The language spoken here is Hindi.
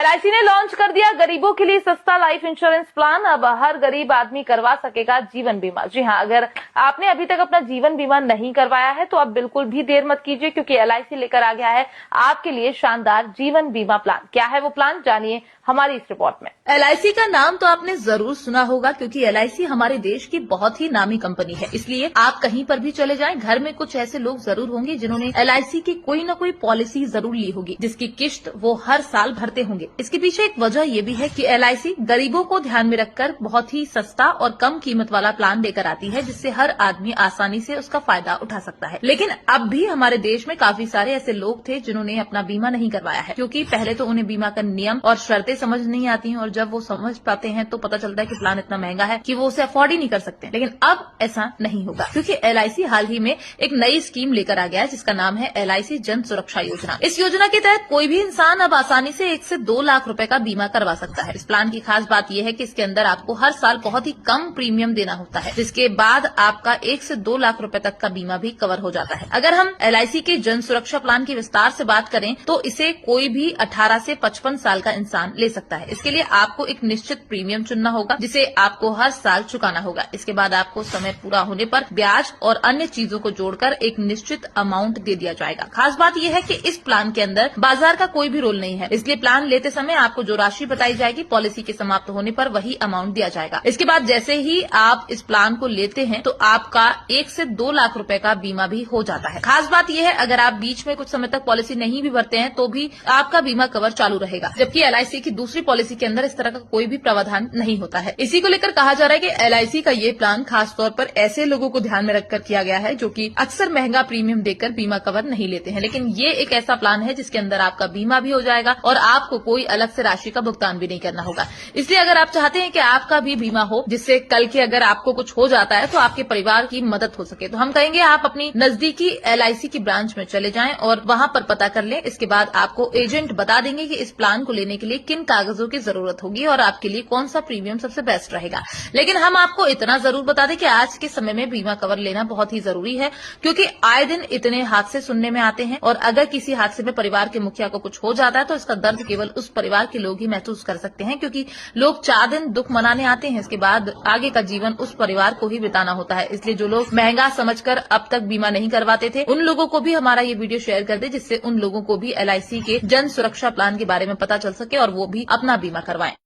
एलआईसी ने लॉन्च कर दिया गरीबों के लिए सस्ता लाइफ इंश्योरेंस प्लान। अब हर गरीब आदमी करवा सकेगा जीवन बीमा। जी हां, अगर आपने अभी तक अपना जीवन बीमा नहीं करवाया है तो आप बिल्कुल भी देर मत कीजिए, क्योंकि एलआईसी लेकर आ गया है आपके लिए शानदार जीवन बीमा प्लान। क्या है वो प्लान, जानिए हमारी इस रिपोर्ट में। एलआईसी का नाम तो आपने जरूर सुना होगा, क्योंकि एलआईसी हमारे देश की बहुत ही नामी कंपनी है। इसलिए आप कहीं पर भी चले जाएं, घर में कुछ ऐसे लोग जरूर होंगे जिन्होंने एलआईसी की कोई न कोई पॉलिसी जरूर ली होगी, जिसकी किश्त वो हर साल भरते होंगे। इसके पीछे एक वजह ये भी है कि एलआईसी गरीबों को ध्यान में रखकर बहुत ही सस्ता और कम कीमत वाला प्लान लेकर आती है, जिससे हर आदमी आसानी से उसका फायदा उठा सकता है। लेकिन अब भी हमारे देश में काफी सारे ऐसे लोग थे जिन्होंने अपना बीमा नहीं करवाया है, क्योंकि पहले तो उन्हें बीमा का नियम और शर्तें समझ नहीं आती हैं, और जब वो समझ पाते हैं तो पता चलता है कि प्लान इतना महंगा है कि वो उसे अफोर्ड ही नहीं कर सकते। लेकिन अब ऐसा नहीं होगा, क्योंकि एलआईसी हाल ही में एक नई स्कीम लेकर आ गया है, जिसका नाम है एलआईसी जन सुरक्षा योजना। इस योजना के तहत कोई भी इंसान अब आसानी से 1 से 2 लाख रुपए का बीमा करवा सकता है। इस प्लान की खास बात यह है कि इसके अंदर आपको हर साल बहुत ही कम प्रीमियम देना होता है, जिसके बाद आपका 1 से 2 लाख रुपए तक का बीमा भी कवर हो जाता है। अगर हम एलआईसी के जन सुरक्षा प्लान की विस्तार से बात करें तो इसे कोई भी 18 से 55 साल का इंसान ले सकता है। इसके लिए आपको एक निश्चित प्रीमियम चुनना होगा, जिसे आपको हर साल चुकाना होगा। इसके बाद आपको समय पूरा होने पर ब्याज और अन्य चीजों को जोड़कर एक निश्चित अमाउंट दे दिया जाएगा। खास बात यह है कि इस प्लान के अंदर बाजार का कोई भी रोल नहीं है, इसलिए प्लान लेते समय आपको जो राशि बताई जाएगी, पॉलिसी के समाप्त होने पर वही अमाउंट दिया जाएगा। इसके बाद जैसे ही आप इस प्लान को लेते हैं तो आपका 1 से 2 लाख रुपए का बीमा भी हो जाता है। खास बात यह है, अगर आप बीच में कुछ समय तक पॉलिसी नहीं भी भरते हैं तो भी आपका बीमा कवर चालू रहेगा, जबकि एलआईसी की दूसरी पॉलिसी के अंदर इस तरह का कोई भी प्रावधान नहीं होता है। इसी को लेकर कहा जा रहा है कि एलआईसी का ये प्लान खास तौर पर ऐसे लोगों को ध्यान में रखकर किया गया है जो कि अक्सर महंगा प्रीमियम देकर बीमा कवर नहीं लेते हैं। लेकिन ये एक ऐसा प्लान है जिसके अंदर आपका बीमा भी हो जाएगा और आपको कोई अलग से राशि का भुगतान भी नहीं करना होगा। इसलिए अगर आप चाहते हैं कि आपका भी बीमा हो, जिससे कल के अगर आपको कुछ हो जाता है तो आपके परिवार की मदद हो सके, तो हम कहेंगे आप अपनी नजदीकी एलआईसी की ब्रांच में चले जाएं और वहां पर पता कर लें। इसके बाद आपको एजेंट बता देंगे कि इस प्लान को लेने के लिए किन कागजों की जरूरत होगी और आपके लिए कौन सा प्रीमियम सबसे बेस्ट रहेगा। लेकिन हम आपको इतना जरूर बता दें कि आज के समय में बीमा कवर लेना बहुत ही जरूरी है, क्योंकि आए दिन इतने हादसे सुनने में आते हैं, और अगर किसी हादसे में परिवार के मुखिया को कुछ हो जाता है तो इसका दर्द केवल उस परिवार के लोग ही महसूस कर सकते हैं, क्योंकि लोग 4 दिन दुख मनाने आते हैं, इसके बाद आगे का जीवन उस परिवार को ही बिताना होता है। इसलिए जो लोग महंगा समझकर अब तक बीमा नहीं करवाते थे, उन लोगों को भी हमारा ये वीडियो शेयर कर दे, जिससे उन लोगों को भी एलआईसी के जन सुरक्षा प्लान के बारे में पता चल सके और वो भी अपना बीमा करवाएं।